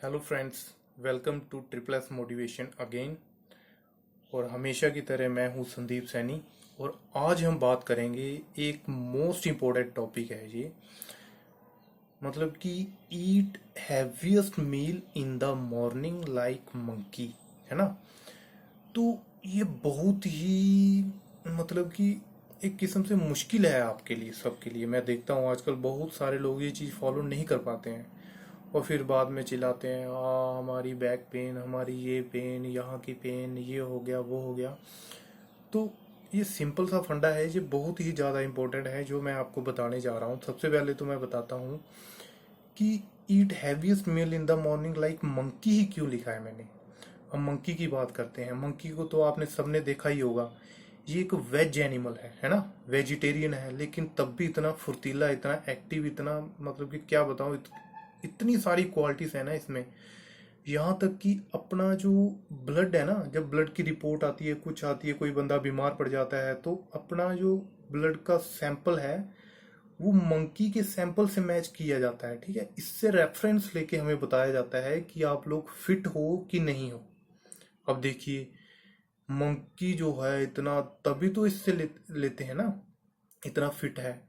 Hello friends, welcome to triple S motivation again. और हमेशा की तरह मैं हूं संदीप सैनी। और आज हम बात करेंगे, एक मोस्ट इम्पोर्टेंट टॉपिक है ये, मतलब कि eat heaviest meal in the morning like monkey, है ना। तो ये बहुत ही, मतलब कि एक किस्म से मुश्किल है आपके लिए, सबके लिए। मैं देखता हूँ आजकल बहुत सारे लोग ये चीज़ फॉलो नहीं कर पाते हैं और फिर बाद में चिल्लाते हैं, हमारी बैक पेन, हमारी ये पेन, यहाँ की पेन, ये हो गया, वो हो गया। तो ये सिंपल सा फंडा है, ये बहुत ही ज़्यादा इम्पोर्टेंट है जो मैं आपको बताने जा रहा हूँ। सबसे पहले तो मैं बताता हूँ कि eat heaviest meal in the morning like monkey ही क्यों लिखा है मैंने। हम मंकी की बात करते हैं। मंकी को तो आपने सबने देखा ही होगा। ये एक वेज एनिमल है ना, वेजिटेरियन है, लेकिन तब भी इतना फुर्तीला, इतना एक्टिव, इतना, मतलब कि क्या बताऊं, इतनी सारी क्वालिटीज है ना इसमें। यहाँ तक कि अपना जो ब्लड है ना, जब ब्लड की रिपोर्ट आती है, कुछ आती है, कोई बंदा बीमार पड़ जाता है, तो अपना जो ब्लड का सैंपल है वो मंकी के सैंपल से मैच किया जाता है। ठीक है, इससे रेफरेंस लेके हमें बताया जाता है कि आप लोग फिट हो कि नहीं हो। अब देखिए, मंकी जो है इतना, तभी तो इससे लेते हैं ना, इतना फिट है।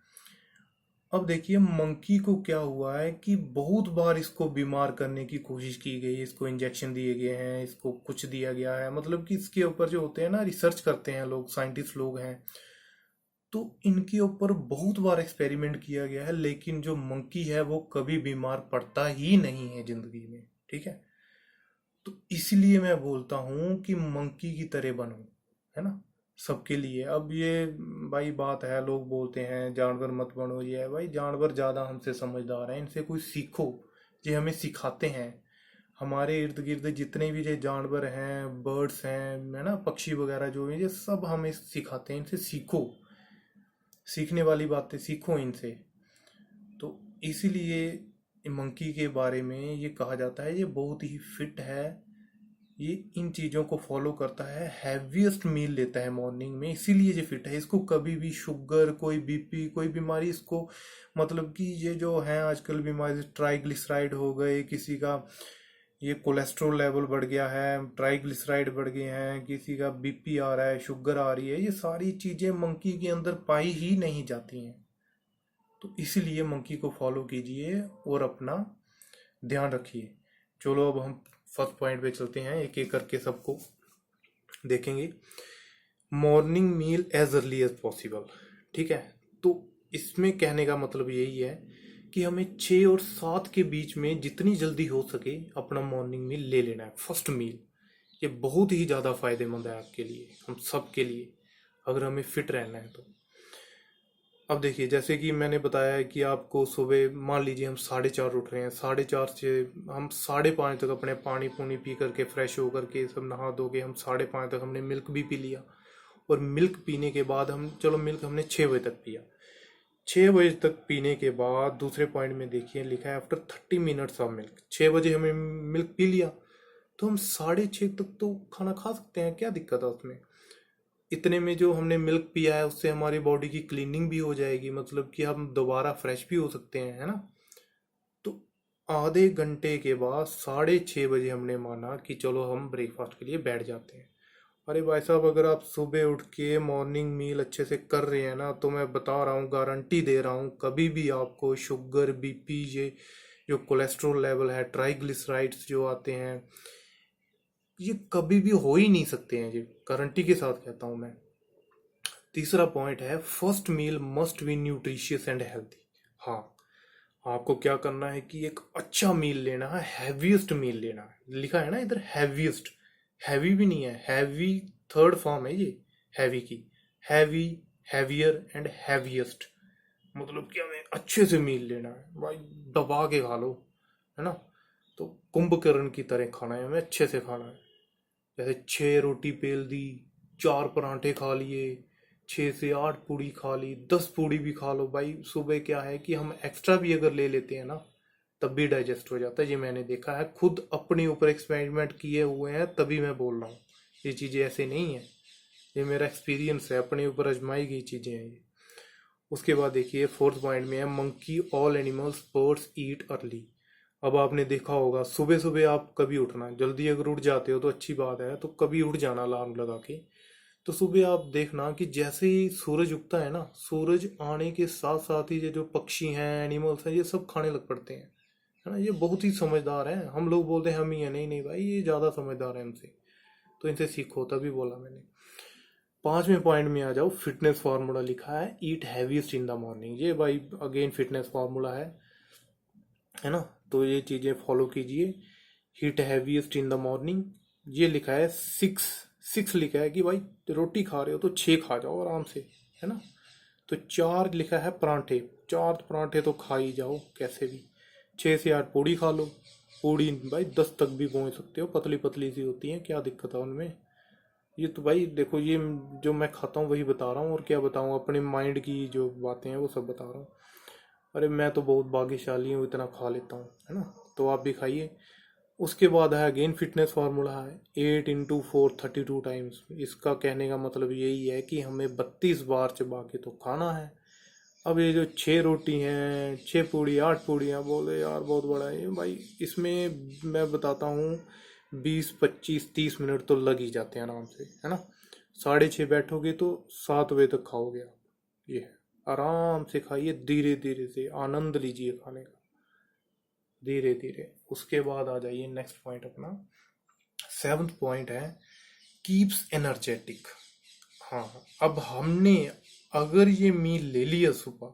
अब देखिए, मंकी को क्या हुआ है कि बहुत बार इसको बीमार करने की कोशिश की गई, इसको इंजेक्शन दिए गए हैं, इसको कुछ दिया गया है, मतलब कि इसके ऊपर जो होते हैं ना, रिसर्च करते हैं लोग, साइंटिस्ट लोग हैं, तो इनके ऊपर बहुत बार एक्सपेरिमेंट किया गया है, लेकिन जो मंकी है वो कभी बीमार पड़ता ही नहीं है जिंदगी में। ठीक है, तो इसलिए मैं बोलता हूँ कि मंकी की तरह बनो, है ना, सबके लिए। अब ये, भाई बात है, लोग बोलते हैं जानवर मत बनो, ये है भाई, जानवर ज़्यादा हमसे समझदार हैं, इनसे कोई सीखो। ये हमें सिखाते हैं। हमारे इर्द गिर्द जितने भी ये जानवर हैं, बर्ड्स हैं, है ना, पक्षी वगैरह जो हैं, ये सब हमें सिखाते हैं, इनसे सीखो, सीखने वाली बातें सीखो इनसे। तो इसीलिए मंकी के बारे में ये कहा जाता है, ये बहुत ही फिट है, ये इन चीज़ों को फॉलो करता है, हैवीएस्ट मील लेता है मॉर्निंग में, इसीलिए ये फिट है। इसको कभी भी शुगर, कोई बीपी, कोई बीमारी इसको, मतलब कि ये जो है आजकल बीमारी, ट्राइग्लिसराइड हो गए किसी का, ये कोलेस्ट्रॉल लेवल बढ़ गया है, ट्राइग्लिसराइड बढ़ गए हैं, किसी का बीपी आ रहा है, शुगर आ रही है, ये सारी चीज़ें मंकी के अंदर पाई ही नहीं जाती हैं। तो इसीलिए मंकी को फॉलो कीजिए और अपना ध्यान रखिए। चलो अब हम फर्स्ट पॉइंट पे चलते हैं, एक एक करके सबको देखेंगे। मॉर्निंग मील एज अर्ली एज पॉसिबल। ठीक है, तो इसमें कहने का मतलब यही है कि हमें 6 और 7 के बीच में जितनी जल्दी हो सके अपना मॉर्निंग मील ले लेना है, फर्स्ट मील। ये बहुत ही ज़्यादा फायदेमंद है आपके लिए, हम सब के लिए, अगर हमें फिट रहना है तो। अब देखिए, जैसे कि मैंने बताया है कि आपको सुबह, मान लीजिए हम 4:30 उठ रहे हैं, 4:30 से हम 5:30 तक अपने पानी पूनी पी करके, फ्रेश होकर के, सब नहा धो के, हम 5:30 तक हमने मिल्क भी पी लिया। और मिल्क पीने के बाद हम, चलो मिल्क हमने 6 बजे तक पिया, 6 बजे तक पीने के बाद दूसरे पॉइंट में देखिए लिखा है आफ्टर 30 मिनट्स ऑफ मिल्क। 6 बजे हमें मिल्क पी लिया, तो हम 6:30 तक तो खाना खा सकते हैं, क्या दिक्कत है उसमें। इतने में जो हमने मिल्क पिया है उससे हमारी बॉडी की क्लीनिंग भी हो जाएगी, मतलब कि हम दोबारा फ्रेश भी हो सकते हैं, है ना। तो आधे घंटे के बाद 6:30 बजे हमने माना कि चलो हम ब्रेकफास्ट के लिए बैठ जाते हैं। अरे भाई साहब, अगर आप सुबह उठ के मॉर्निंग मील अच्छे से कर रहे हैं ना, तो मैं बता रहा हूँ, गारंटी दे रहा हूँ, कभी भी आपको शुगर, बीपी, ये जो कोलेस्ट्रॉल लेवल है, ट्राइग्लिसराइड्स जो आते हैं, ये कभी भी हो ही नहीं सकते हैं, ये गारंटी के साथ कहता हूँ मैं। तीसरा पॉइंट है, first meal must be nutritious and healthy. हाँ, आपको क्या करना है कि एक अच्छा मील लेना है, हैवीएस्ट मील लेना है। लिखा है ना इधर हैवीएस्ट, हैवी भी नहीं है, हैवी थर्ड फॉर्म है ये, हैवी की, हैवी, हैवियर एंड हैवीएस्ट, मतलब कि हमें अच्छे से मील लेना है भाई, दबा के खा लो, है ना। तो कुंभकर्ण की तरह खाना है, हमें अच्छे से खाना है। जैसे 6 रोटी बेल दी, 4 पराठे खा लिए, 6 से 8 पूड़ी खा ली, 10 पूड़ी भी खा लो भाई। सुबह क्या है कि हम एक्स्ट्रा भी अगर ले लेते हैं ना, तब भी डाइजेस्ट हो जाता है। ये मैंने देखा है, खुद अपने ऊपर एक्सपेरिमेंट किए हुए हैं, तभी मैं बोल रहा हूँ। ये चीज़ें ऐसे नहीं है, ये मेरा एक्सपीरियंस है, अपने ऊपर आजमाई गई चीज़ें हैं ये। उसके बाद देखिए, फोर्थ पॉइंट में है, मंकी ऑल एनिमल्स बर्ड्स ईट अर्ली। अब आपने देखा होगा सुबह सुबह आप कभी उठना, जल्दी अगर उठ जाते हो तो अच्छी बात है, तो कभी उठ जाना अलार्म लगा के। तो सुबह आप देखना कि जैसे ही सूरज उगता है ना, सूरज आने के साथ साथ ही ये जो पक्षी हैं, एनिमल्स हैं, ये सब खाने लग पड़ते हैं, है ना। ये बहुत ही समझदार हैं। हम लोग बोलते हैं हम ही हैं, नहीं नहीं भाई, ये ज़्यादा समझदार है हमसे। तो इनसे सीखो, तभी बोला मैंने। 5वें पॉइंट में आ जाओ, फिटनेस फार्मूला लिखा है, ईट हैवीएस्ट इन द मॉर्निंग। ये भाई अगेन फिटनेस फार्मूला है ना। तो ये चीज़ें फॉलो कीजिए। Heat heaviest in the morning, ये लिखा है। सिक्स सिक्स लिखा है कि भाई रोटी खा रहे हो तो 6 खा जाओ आराम से, है ना। तो 4 लिखा है परांठे, 4 परांठे तो खा ही जाओ कैसे भी। 6 से 8 पूड़ी खा लो। पूड़ी भाई 10 तक भी पहुंच सकते हो, पतली पतली सी होती हैं, क्या दिक्कत है उनमें। ये तो भाई देखो, ये जो मैं खाता हूँ वही बता रहा हूँ, और क्या बताऊँ, अपने माइंड की जो बातें हैं वो सब बता रहा हूँ। अरे मैं तो बहुत भाग्यशाली हूँ, इतना खा लेता हूँ, है ना। तो आप भी खाइए। उसके बाद है अगेन फिटनेस फार्मूला है, 8 × 4 32 टाइम्स। इसका कहने का मतलब यही है कि हमें 32 बार चबा के तो खाना है। अब ये जो 6 रोटी हैं, 6 पूड़ी, 8 पूड़ियाँ, बोले यार बहुत बड़ा है ये भाई। इसमें मैं बताता हूँ 20 25 30 मिनट तो लग ही जाते हैं आराम से, है ना। 6:30 बैठोगे तो 7 बजे तक खाओगे आप। ये है, आराम से खाइए, धीरे धीरे से आनंद लीजिए खाने का, धीरे धीरे। उसके बाद आ जाइए नेक्स्ट पॉइंट अपना। 7th पॉइंट है, कीप्स एनर्जेटिक। हाँ हाँ, अब हमने अगर ये मील ले लिया सुबह,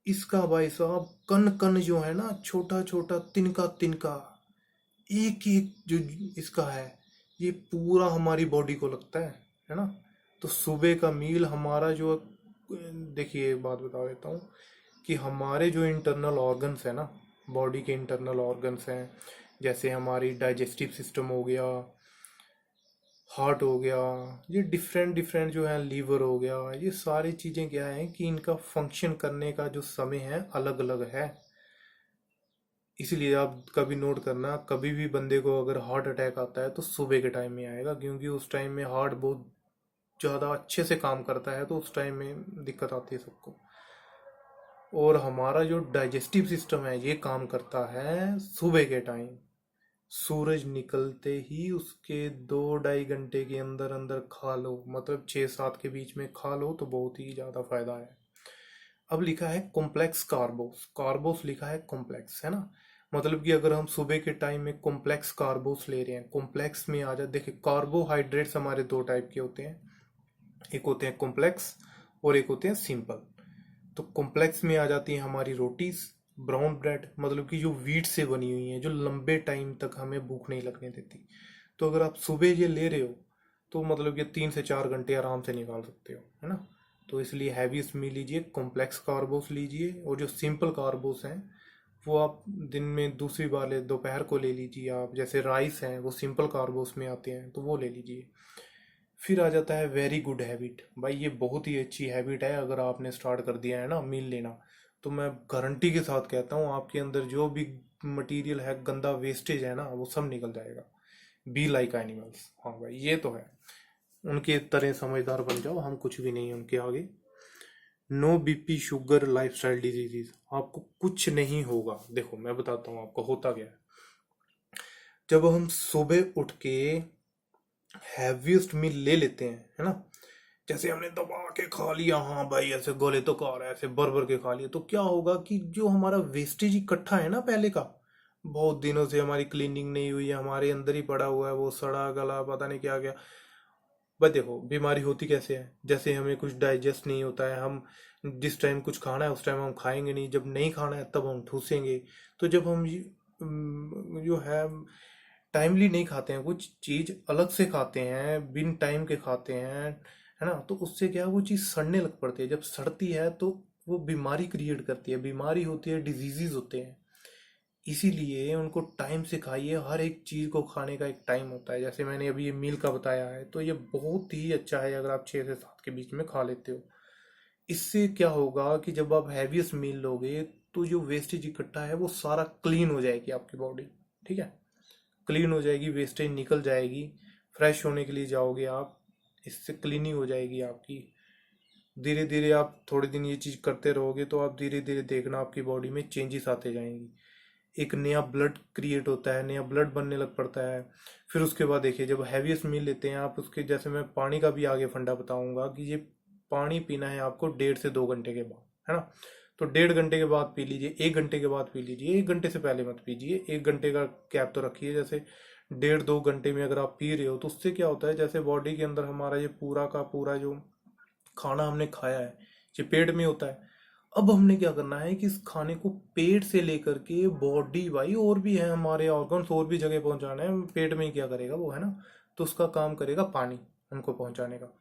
इसका भाई साहब कन कन जो है ना, छोटा छोटा तिनका तिनका, एक एक जो इसका है, ये पूरा हमारी बॉडी को लगता है ना। तो सुबह का मील हमारा जो, देखिए एक बात बता देता हूँ कि हमारे जो इंटरनल ऑर्गन्स है ना, बॉडी के इंटरनल ऑर्गन्स हैं, जैसे हमारी डाइजेस्टिव सिस्टम हो गया, हार्ट हो गया, ये डिफरेंट डिफरेंट जो है, लीवर हो गया, ये सारी चीज़ें क्या है कि इनका फंक्शन करने का जो समय है अलग अलग है। इसलिए आप कभी नोट करना, कभी भी बंदे को अगर हार्ट अटैक आता है तो सुबह के टाइम में आएगा, क्योंकि उस टाइम में हार्ट बहुत ज़्यादा अच्छे से काम करता है, तो उस टाइम में दिक्कत आती है सबको। और हमारा जो डाइजेस्टिव सिस्टम है ये काम करता है सुबह के टाइम, सूरज निकलते ही उसके 2 ढाई घंटे के अंदर अंदर खा लो, मतलब 6 7 के बीच में खा लो, तो बहुत ही ज़्यादा फायदा है। अब लिखा है कॉम्प्लेक्स कार्बोस, कार्बोस लिखा है कॉम्प्लेक्स, है ना। मतलब कि अगर हम सुबह के टाइम में कॉम्प्लेक्स कार्बोस ले रहे हैं, कॉम्प्लेक्स में आ जाए, देखिए कार्बोहाइड्रेट्स हमारे 2 टाइप के होते हैं, एक होते हैं कॉम्प्लेक्स और एक होते हैं सिंपल। तो कॉम्प्लेक्स में आ जाती है हमारी रोटीज, ब्राउन ब्रेड, मतलब कि जो वीट से बनी हुई है, जो लंबे टाइम तक हमें भूख नहीं लगने देती। तो अगर आप सुबह ये ले रहे हो तो मतलब कि 3 से 4 घंटे आराम से निकाल सकते हो, है ना। तो इसलिए हैवीएस्ट मील लीजिए, कॉम्प्लेक्स कार्बोस लीजिए, और जो सिंपल कार्बोस हैं वो आप दिन में दूसरी बार ले, दोपहर को ले लीजिए आप। जैसे राइस हैं वो सिंपल कार्बोस में आते हैं, तो वो ले लीजिए। फिर आ जाता है वेरी गुड हैबिट। भाई ये बहुत ही अच्छी हैबिट है, अगर आपने स्टार्ट कर दिया है ना मील लेना, तो मैं गारंटी के साथ कहता हूँ आपके अंदर जो भी मटेरियल है, गंदा वेस्टेज है ना, वो सब निकल जाएगा। बी लाइक एनिमल्स, हाँ भाई ये तो है। उनके तरह समझदार बन जाओ, हम कुछ भी नहीं उनके आगे। No BP sugar lifestyle diseases, आपको कुछ नहीं होगा। देखो मैं बताता हूँ आपको होता क्या है। जब हम सुबह उठ के हैवीएस्ट मील ले लेते हैं, है ना, जैसे हमने दबा के खा लिया, हाँ भाई ऐसे गोले तो खा रहा है, ऐसे भर भर के खा लिया, तो क्या होगा कि जो हमारा वेस्टेज इकट्ठा है ना पहले का, बहुत दिनों से हमारी क्लीनिंग नहीं हुई है, हमारे अंदर ही पड़ा हुआ है, वो सड़ा गला पता नहीं क्या क्या। बस देखो बीमारी होती कैसे है, जैसे हमें कुछ डाइजेस्ट नहीं होता है, हम जिस टाइम कुछ खाना है उस टाइम हम खाएंगे नहीं, जब नहीं खाना है तब हम ठूसेंगे। तो जब हम जो है टाइमली नहीं खाते हैं, कुछ चीज अलग से खाते हैं, बिन टाइम के खाते हैं, है ना, तो उससे क्या है, वो चीज सड़ने लग पड़ती है। जब सड़ती है तो वो बीमारी क्रिएट करती है, बीमारी होती है, डिजीजेज होते हैं। इसीलिए उनको टाइम से खाइए, हर एक चीज को खाने का एक टाइम होता है। जैसे मैंने अभी ये मील का बताया है, तो ये बहुत ही अच्छा है अगर आप 6 से 7 के बीच में खा लेते हो। इससे क्या होगा कि जब आप हैवीएस्ट मील लोगे तो जो वेस्टेज इकट्ठा है वो सारा क्लीन हो जाएगी आपकी बॉडी, ठीक है, क्लीन हो जाएगी, वेस्टेज निकल जाएगी। फ्रेश होने के लिए जाओगे आप, इससे क्लीनिंग हो जाएगी आपकी। धीरे धीरे आप थोड़े दिन ये चीज़ करते रहोगे तो आप धीरे धीरे देखना आपकी बॉडी में चेंजेस आते जाएंगी। एक नया ब्लड क्रिएट होता है, नया ब्लड बनने लग पड़ता है। फिर उसके बाद देखिए जब हैवीएस्ट मील लेते हैं आप, उसके जैसे मैं पानी का भी आगे फंडा बताऊंगा कि ये पानी पीना है आपको 1.5 से 2 घंटे के बाद, है ना। तो 1.5 घंटे के बाद पी लीजिए, 1 घंटे के बाद पी लीजिए, 1 घंटे से पहले मत पीजिए, 1 घंटे का गैप तो रखिए। जैसे 1.5-2 घंटे में अगर आप पी रहे हो तो उससे क्या होता है, जैसे बॉडी के अंदर हमारा ये पूरा का पूरा जो खाना हमने खाया है ये पेट में होता है। अब हमने क्या करना है कि इस खाने को पेट से लेकर के बॉडी, भाई और भी है हमारे ऑर्गन्स, और भी जगह पहुंचाना है, पेट में ही क्या करेगा वो, है ना। तो उसका काम करेगा पानी उनको पहुंचाने का।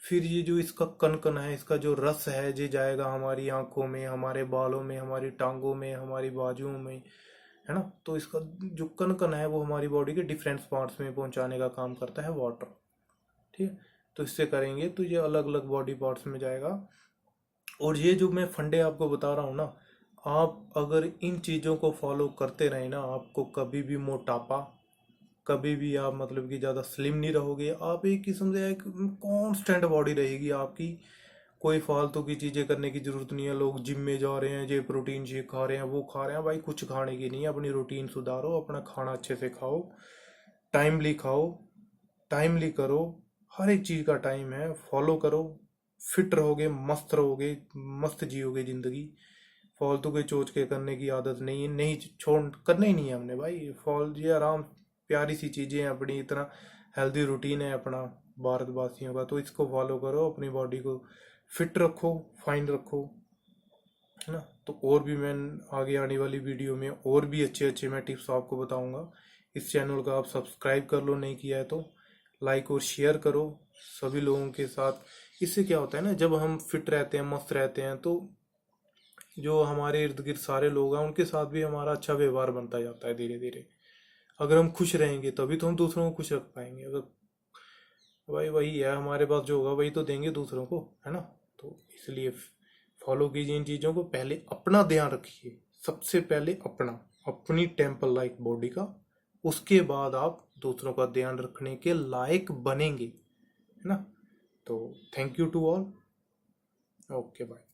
फिर ये जो इसका कण कण है, इसका जो रस है, ये जाएगा हमारी आंखों में, हमारे बालों में, हमारी टांगों में, हमारी बाजुओं में, है ना। तो इसका जो कण कण है वो हमारी बॉडी के डिफरेंट पार्ट्स में पहुंचाने का काम करता है वाटर। ठीक है। तो इससे करेंगे तो ये अलग अलग बॉडी पार्ट्स में जाएगा। और ये जो मैं फंडे आपको बता रहा हूँ ना, आप अगर इन चीज़ों को फॉलो करते रहे ना, आपको कभी भी मोटापा, कभी भी आप मतलब कि ज़्यादा स्लिम नहीं रहोगे। आप एक किस्म से एक कांस्टेंट बॉडी रहेगी आपकी। कोई फालतू की चीज़ें करने की जरूरत नहीं है। लोग जिम में जा रहे हैं, ये प्रोटीन शेक खा रहे हैं, वो खा रहे हैं, भाई कुछ खाने की नहीं है। अपनी रूटीन सुधारो, अपना खाना अच्छे से खाओ, टाइमली खाओ, टाइमली करो, हर एक चीज़ का टाइम है, फॉलो करो। फिट रहोगे, मस्त रहोगे, मस्त जियोगे जिंदगी। फालतू के चोच के करने की आदत नहीं है, नहीं छोड़ करना ही नहीं है हमने भाई। फॉल ये आराम, प्यारी सी चीज़ें हैं अपनी, इतना हेल्दी रूटीन है अपना भारतवासियों का, तो इसको फॉलो करो, अपनी बॉडी को फिट रखो, फाइन रखो, है ना। तो और भी मैं आगे आने वाली वीडियो में और भी अच्छे अच्छे मैं टिप्स आपको बताऊंगा। इस चैनल का आप सब्सक्राइब कर लो, नहीं किया है तो लाइक और शेयर करो सभी लोगों के साथ। इससे क्या होता है ना, जब हम फिट रहते हैं, मस्त रहते हैं, तो जो हमारे इर्द गिर्द सारे लोग हैं उनके साथ भी हमारा अच्छा व्यवहार बनता जाता है धीरे धीरे। अगर हम खुश रहेंगे तभी तो हम दूसरों को खुश रख पाएंगे। अगर भाई वही है, हमारे पास जो होगा वही तो देंगे दूसरों को, है ना। तो इसलिए फॉलो कीजिए इन चीज़ों को। पहले अपना ध्यान रखिए, सबसे पहले अपना, अपनी टेम्पल लाइक बॉडी का, उसके बाद आप दूसरों का ध्यान रखने के लायक बनेंगे, है ना। तो thank you to all. Okay bye.